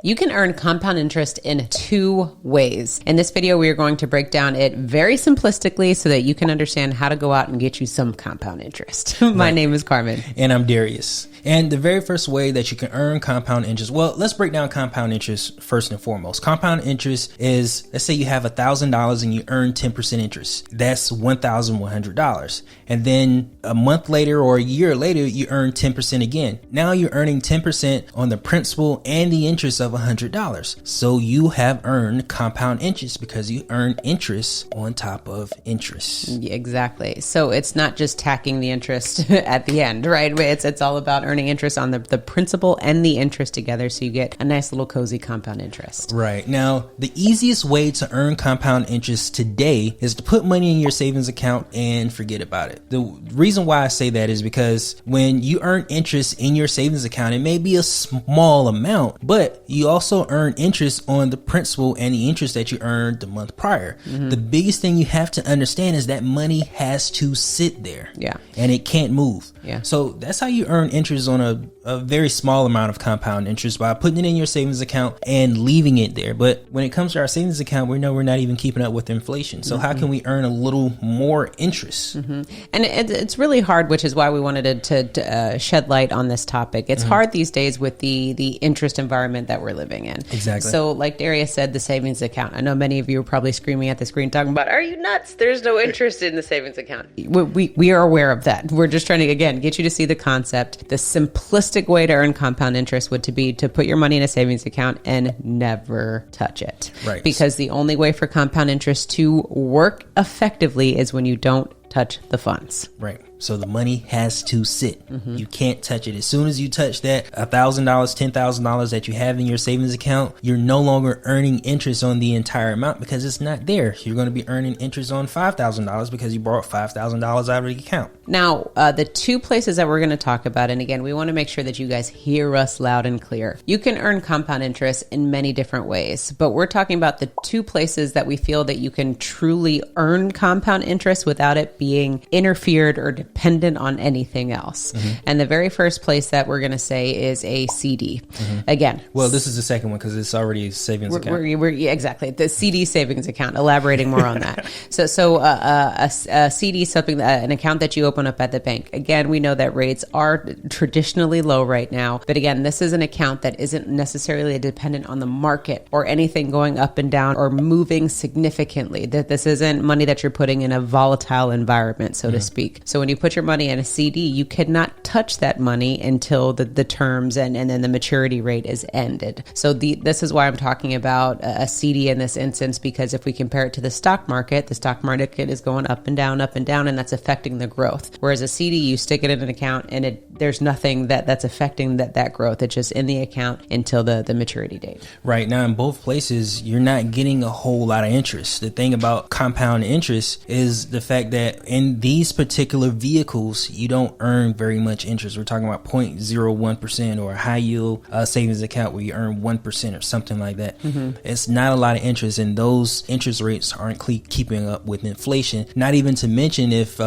You can earn compound interest in two ways. In this video, we are going to break down it very simplistically so that you can understand how to go out and get you some compound interest. My name is Carmen. And I'm Darius. And the very first way that you can earn compound interest, well, let's break down compound interest first and foremost. Compound interest is, let's say you have $1,000 and you earn 10% interest. That's $1,100. And then a month later or a year later, you earn 10% again. Now you're earning 10% on the principal and the interest of $100. So you have earned compound interest because you earn interest on top of interest. Yeah, exactly. So it's not just tacking the interest at the end, right? It's all about earning interest on the principal and the interest together, so you get a nice little cozy compound interest. Right. Now, the easiest way to earn compound interest today is to put money in your savings account and forget about it. The reason why I say that is because when you earn interest in your savings account, it may be a small amount, but you also earn interest on the principal and the interest that you earned the month prior. Mm-hmm. The biggest thing you have to understand is that money has to sit there. Yeah. And it can't move. Yeah. So that's how you earn interest on a very small amount of compound interest, by putting it in your savings account and leaving it there. But when it comes to our savings account, we know we're not even keeping up with inflation. So how can we earn a little more interest? Mm-hmm. And it's really hard, which is why we wanted to shed light on this topic. It's hard these days with the interest environment that we're living in. Exactly. So like Darius said, the savings account. I know many of you are probably screaming at the screen talking about, are you nuts? There's no interest in the savings account. We are aware of that. We're just trying to, again, get you to see the concept. The simplistic way to earn compound interest would be to put your money in a savings account and never touch it. Right. Because the only way for compound interest to work effectively is when you don't touch the funds. Right. So the money has to sit. Mm-hmm. You can't touch it. As soon as you touch that $1,000, $10,000 that you have in your savings account, you're no longer earning interest on the entire amount because it's not there. You're going to be earning interest on $5,000 because you brought $5,000 out of the account. Now, the two places that we're going to talk about, and again, we want to make sure that you guys hear us loud and clear. You can earn compound interest in many different ways, but we're talking about the two places that we feel that you can truly earn compound interest without it being interfered or dependent on anything else. Mm-hmm. And the very first place that we're going to say is a CD. Mm-hmm. Again. Well, this is the second one because it's already a savings account. Yeah, exactly. The CD savings account, elaborating more on that. So a CD is something, an account that you open up at the bank. Again, we know that rates are traditionally low right now. But again, this is an account that isn't necessarily dependent on the market or anything going up and down or moving significantly. That this isn't money that you're putting in a volatile environment, so to speak. So when you put your money in a CD, you cannot touch that money until the terms and then the maturity rate is ended. So this is why I'm talking about a CD in this instance, because if we compare it to the stock market is going up and down, and that's affecting the growth. Whereas a CD, you stick it in an account and there's nothing that's affecting that growth. It's just in the account until the maturity date. Right. Now, in both places, you're not getting a whole lot of interest. The thing about compound interest is the fact that in these particular vehicles, you don't earn very much interest. We're talking about 0.01% or a high yield savings account where you earn 1% or something like that. Mm-hmm. It's not a lot of interest, and those interest rates aren't keeping up with inflation, not even to mention if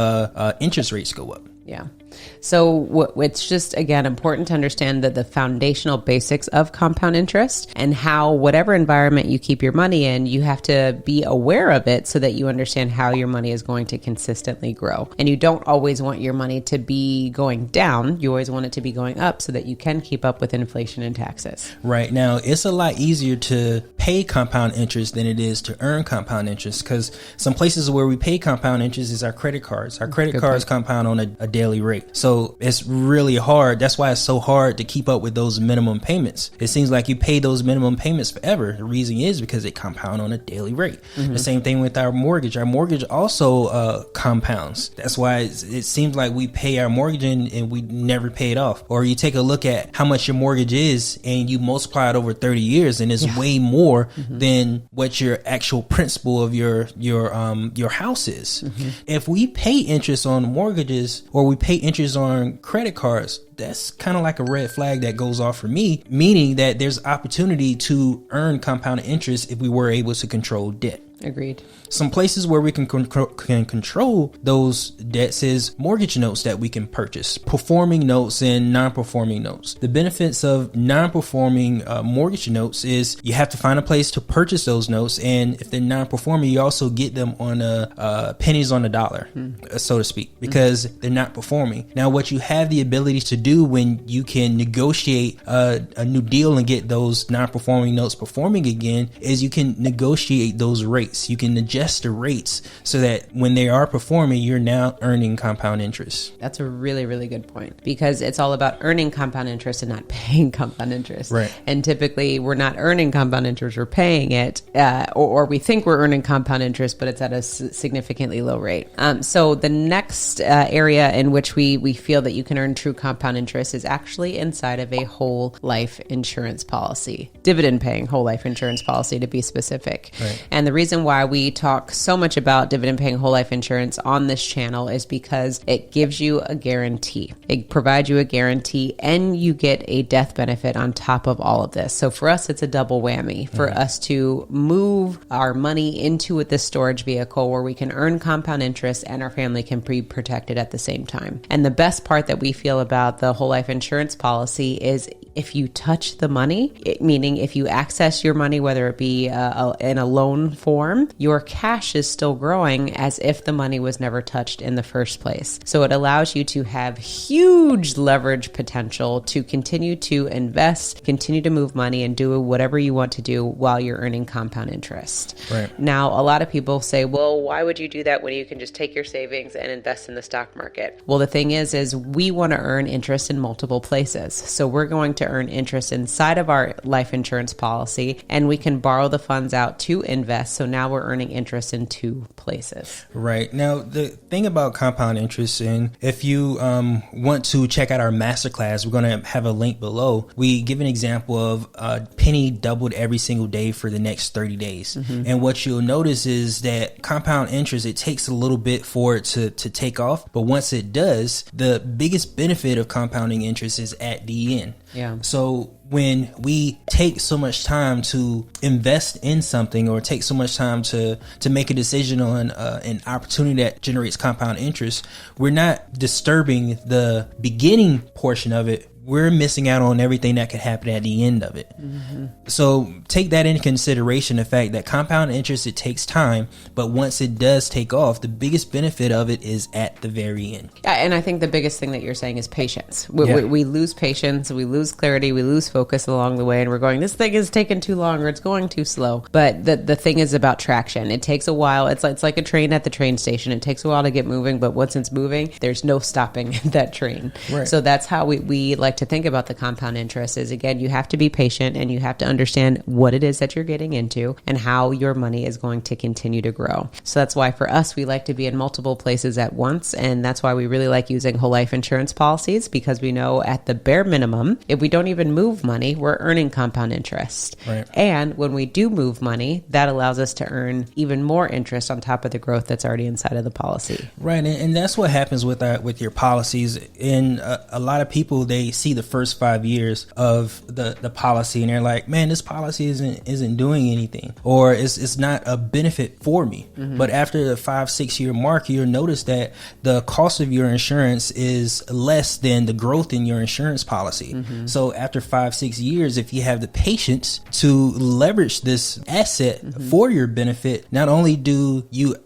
interest rates go up. Yeah. So it's just, again, important to understand that the foundational basics of compound interest and how whatever environment you keep your money in, you have to be aware of it so that you understand how your money is going to consistently grow. And you don't always want your money to be going down. You always want it to be going up so that you can keep up with inflation and taxes. Right. Now, it's a lot easier to pay compound interest than it is to earn compound interest, because some places where we pay compound interest is our credit cards. Our credit cards compound on a daily rate. So it's really hard. That's why it's so hard to keep up with those minimum payments. It seems like you pay those minimum payments forever. The reason is because they compound on a daily rate. Mm-hmm. The same thing with our mortgage. Our mortgage also compounds. That's why it seems like we pay our mortgage and we never pay it off. Or you take a look at how much your mortgage is and you multiply it over 30 years and it's way more than what your actual principal of your house is. Mm-hmm. If we pay interest on mortgages or we pay interest on credit cards, that's kind of like a red flag that goes off for me, meaning that there's opportunity to earn compound interest if we were able to control debt. Agreed. Some places where we can control those debts is mortgage notes that we can purchase, performing notes and non-performing notes. The benefits of non-performing mortgage notes is you have to find a place to purchase those notes, and if they're non-performing, you also get them on pennies on the dollar, so to speak, because they're not performing. Now, what you have the ability to do when you can negotiate a new deal and get those non-performing notes performing again is you can negotiate those rates. You can adjust the rates so that when they are performing, you're now earning compound interest. That's a really, really good point, because it's all about earning compound interest and not paying compound interest. Right. And typically we're not earning compound interest, we're paying it, or we think we're earning compound interest, but it's at a significantly low rate. So the next area in which we feel that you can earn true compound interest is actually inside of a whole life insurance policy, dividend paying whole life insurance policy to be specific. Right. And the reason why we talk so much about dividend paying whole life insurance on this channel is because it gives you a guarantee. It provides you a guarantee, and you get a death benefit on top of all of this. So for us, it's a double whammy for us to move our money into this storage vehicle where we can earn compound interest and our family can be protected at the same time. And the best part that we feel about the whole life insurance policy is if you touch the money, meaning if you access your money, whether it be in a loan form, your cash is still growing as if the money was never touched in the first place. So it allows you to have huge leverage potential to continue to invest, continue to move money, and do whatever you want to do while you're earning compound interest. Right. Now, a lot of people say, well, why would you do that when you can just take your savings and invest in the stock market? Well, the thing is we want to earn interest in multiple places. So we're going to earn interest inside of our life insurance policy, and we can borrow the funds out to invest. So now we're earning interest in two places. Right. Now, the thing about compound interest, and if you want to check out our masterclass, we're going to have a link below. We give an example of a penny doubled every single day for the next 30 days. And what you'll notice is that compound interest, it takes a little bit for it to take off. But once it does, the biggest benefit of compounding interest is at the end. Yeah. So when we take so much time to invest in something, or take so much time to make a decision on an opportunity that generates compound interest, we're not disturbing the beginning portion of it. We're missing out on everything that could happen at the end of it. So take that into consideration, the fact that compound interest, it takes time, but once it does take off, the biggest benefit of it is at the very end. Yeah, and I think the biggest thing that you're saying is patience. We lose patience, we lose clarity, we lose focus along the way, and we're going, this thing is taking too long, or it's going too slow. But the thing is about traction. It takes a while. It's like a train at the train station. It takes a while to get moving, but once it's moving, there's no stopping that train. Right. So that's how we like to think about the compound interest is, again, you have to be patient, and you have to understand what it is that you're getting into and how your money is going to continue to grow. So that's why for us, we like to be in multiple places at once. And that's why we really like using whole life insurance policies, because we know at the bare minimum, if we don't even move money, we're earning compound interest. Right. And when we do move money, that allows us to earn even more interest on top of the growth that's already inside of the policy. Right. And that's what happens with your policies. And a lot of people, they see the first 5 years of the policy, and they're like, man, this policy isn't doing anything, or it's not a benefit for me. But after the 5-6 year mark, you'll notice that the cost of your insurance is less than the growth in your insurance policy. So after 5-6 years, if you have the patience to leverage this asset for your benefit, not only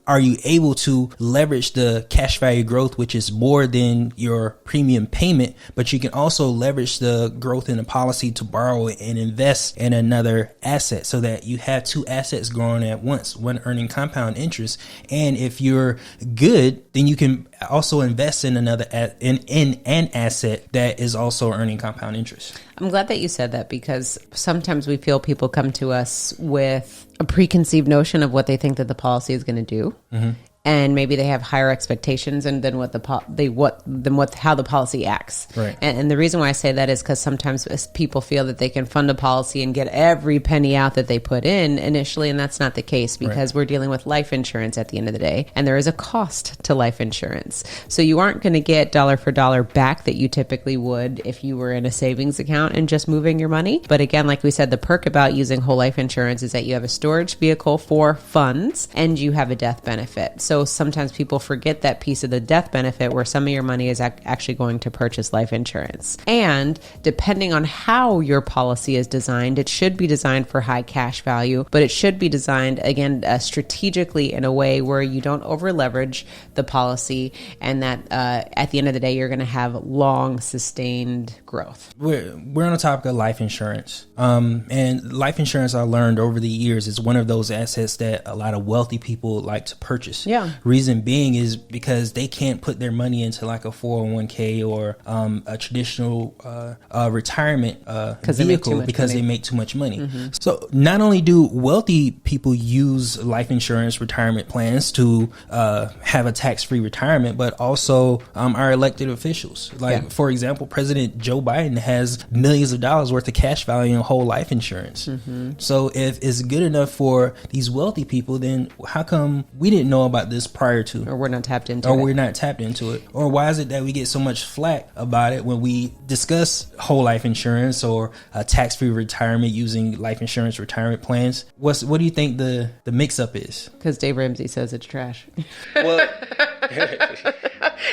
are you able to leverage the cash value growth, which is more than your premium payment, but you can also leverage the growth in the policy to borrow and invest in another asset, so that you have two assets growing at once, one earning compound interest. And if you're good, then you can also invest in another in an asset that is also earning compound interest. I'm glad that you said that, because sometimes we feel people come to us with a preconceived notion of what they think that the policy is going to do. and maybe they have higher expectations and than how the policy acts. Right. And the reason why I say that is because sometimes people feel that they can fund a policy and get every penny out that they put in initially, and that's not the case, because we're dealing with life insurance at the end of the day, and there is a cost to life insurance. So you aren't going to get dollar for dollar back that you typically would if you were in a savings account and just moving your money. But again, like we said, the perk about using whole life insurance is that you have a storage vehicle for funds and you have a death benefit. So sometimes people forget that piece of the death benefit where some of your money is actually going to purchase life insurance. And depending on how your policy is designed, it should be designed for high cash value, but it should be designed, again, strategically in a way where you don't over leverage the policy, and that at the end of the day, you're going to have long sustained growth. We're on the topic of life insurance. And life insurance, I learned over the years, is one of those assets that a lot of wealthy people like to purchase. Yeah. Reason being is because they can't put their money into like a 401k or a traditional retirement vehicle because they make too much money. Mm-hmm. So not only do wealthy people use life insurance retirement plans to have a tax-free retirement, but also our elected officials. For example, President Joe Biden has millions of dollars worth of cash value in whole life insurance. Mm-hmm. So if it's good enough for these wealthy people, then how come we didn't know about this prior to? Or we're not tapped into it. Or why is it that we get so much flack about it when we discuss whole life insurance or tax-free retirement using life insurance retirement plans? What do you think the mix-up is? Because Dave Ramsey says it's trash. Well...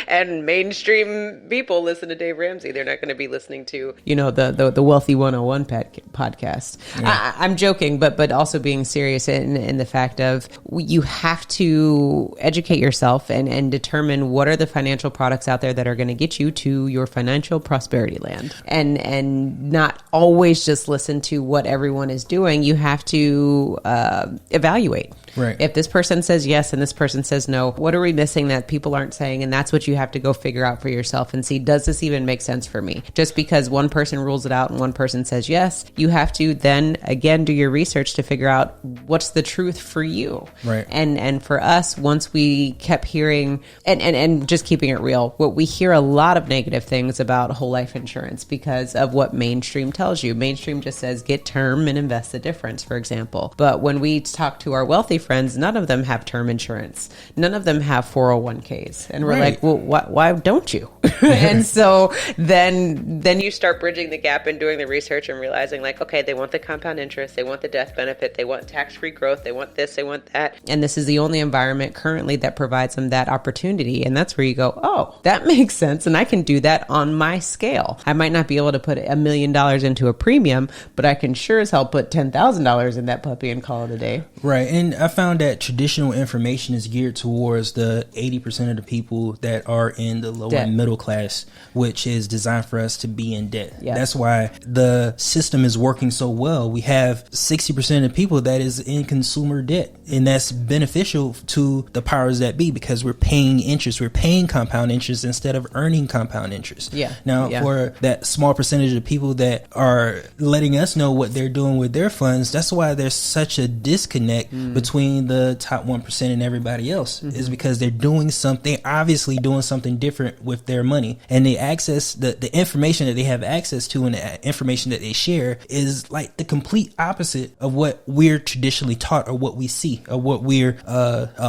And mainstream people listen to Dave Ramsey. They're not going to be listening to, the Wealthy 101 podcast. Yeah. I'm joking, but also being serious in the fact of you have to educate yourself and determine what are the financial products out there that are going to get you to your financial prosperity land, and not always just listen to what everyone is doing. You have to evaluate. Right. If this person says yes and this person says no, what are we missing that people aren't saying? And that's what you have to go figure out for yourself and see, does this even make sense for me? Just because one person rules it out and one person says yes, you have to then again do your research to figure out what's the truth for you. Right. And for us, once we kept hearing and just keeping it real, what we hear a lot of negative things about whole life insurance because of what mainstream tells you. Mainstream just says get term and invest the difference, for example. But when we talk to our wealthy friends, none of them have term insurance. None of them have 401ks. And we're like, well, why don't you? And so then you start bridging the gap and doing the research and realizing like, okay, they want the compound interest, they want the death benefit, they want tax-free growth, they want this, they want that. And this is the only environment currently that provides them that opportunity. And that's where you go, oh, that makes sense. And I can do that on my scale. I might not be able to put $1 million into a premium, but I can sure as hell put $10,000 in that puppy and call it a day. Right. And I found that traditional information is geared towards the 80% of the people that are in the low and middle class, which is designed for us to be in debt. Yeah. That's why the system is working so well. We have 60% of people that is in consumer debt, and that's beneficial to the powers that be because we're paying interest. We're paying compound interest instead of earning compound interest. Yeah. Now, for that small percentage of people that are letting us know what they're doing with their funds, that's why there's such a disconnect between the top 1% and everybody else, is because they're doing something, obviously doing something different with their money, and they access the information that they have access to, and the information that they share is like the complete opposite of what we're traditionally taught or what we see or what we're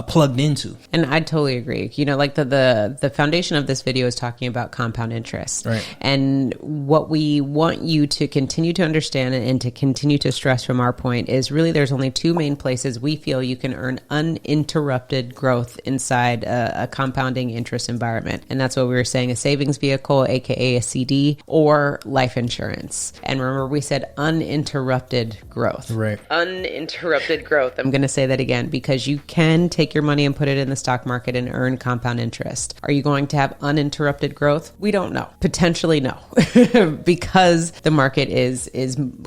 plugged into. And I totally agree. Like the foundation of this video is talking about compound interest. Right. And what we want you to continue to understand and to continue to stress from our point is really there's only two main places we feel you can earn uninterrupted growth inside a compounding interest environment. And that's what we were saying, a savings vehicle, aka a CD, or life insurance. And remember, we said uninterrupted growth. Right. Uninterrupted growth. I'm going to say that again because you can take your money and put it in the stock market and earn compound interest. Are you going to have uninterrupted growth? We don't know. Potentially no, because the market is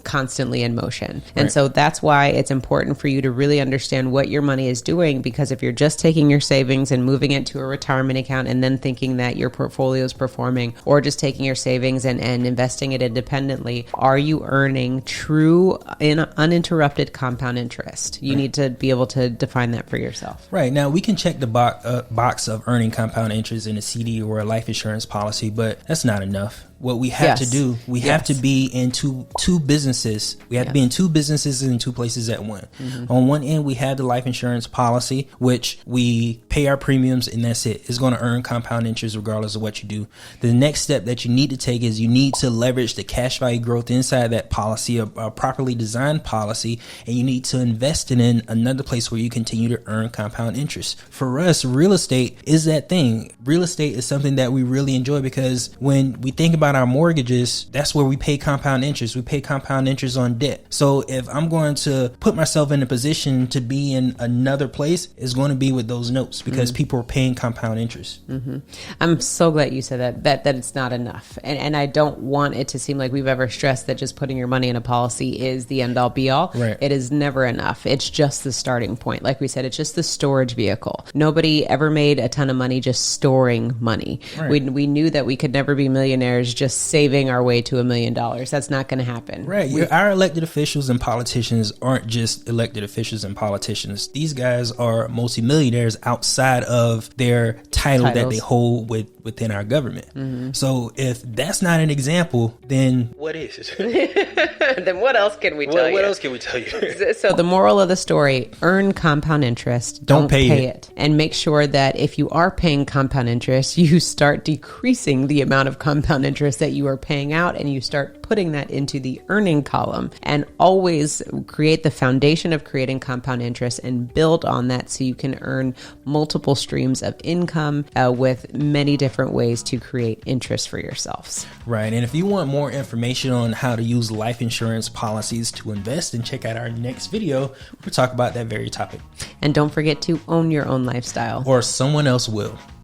constantly in motion. And so that's why it's important for you to really understand what your money is doing, because if you're just taking your savings and moving it to a retirement account account and then thinking that your portfolio is performing, or just taking your savings and investing it independently, are you earning true uninterrupted compound interest? You need to be able to define that for yourself. Right. Now, we can check the box of earning compound interest in a CD or a life insurance policy, but that's not enough. What we have to do, we have to be in two businesses. We have to be in two businesses in two places at one. On one end, we have the life insurance policy, which we pay our premiums and that's it. It's going to earn compound interest regardless of what you do. The next step that you need to take is you need to leverage the cash value growth inside that policy, a properly designed policy, and you need to invest it in another place where you continue to earn compound interest. For us, real estate is that thing. Real estate is something that we really enjoy because when we think about our mortgages, that's where we pay compound interest. We pay compound interest on debt. So if I'm going to put myself in a position to be in another place, it's going to be with those notes because people are paying compound interest. I'm so glad you said that it's not enough. And I don't want it to seem like we've ever stressed that just putting your money in a policy is the end all be all. Right. It is never enough. It's just the starting point. Like we said, it's just the storage vehicle. Nobody ever made a ton of money just storing money. Right. We knew that we could never be millionaires just saving our way to $1 million. That's not going to happen. Right. Our elected officials and politicians aren't just elected officials and politicians. These guys are multimillionaires outside of their titles that they hold within our government. So if that's not an example, then what is? Then what else can we tell you? What else can we tell you? So the moral of the story, earn compound interest. Don't pay it. And make sure that if you are paying compound interest, you start decreasing the amount of compound interest that you are paying out and you start putting that into the earning column, and always create the foundation of creating compound interest and build on that so you can earn multiple streams of income with many different ways to create interest for yourselves. Right. And if you want more information on how to use life insurance policies to invest, then check out our next video. We'll talk about that very topic. And don't forget to own your own lifestyle. Or someone else will.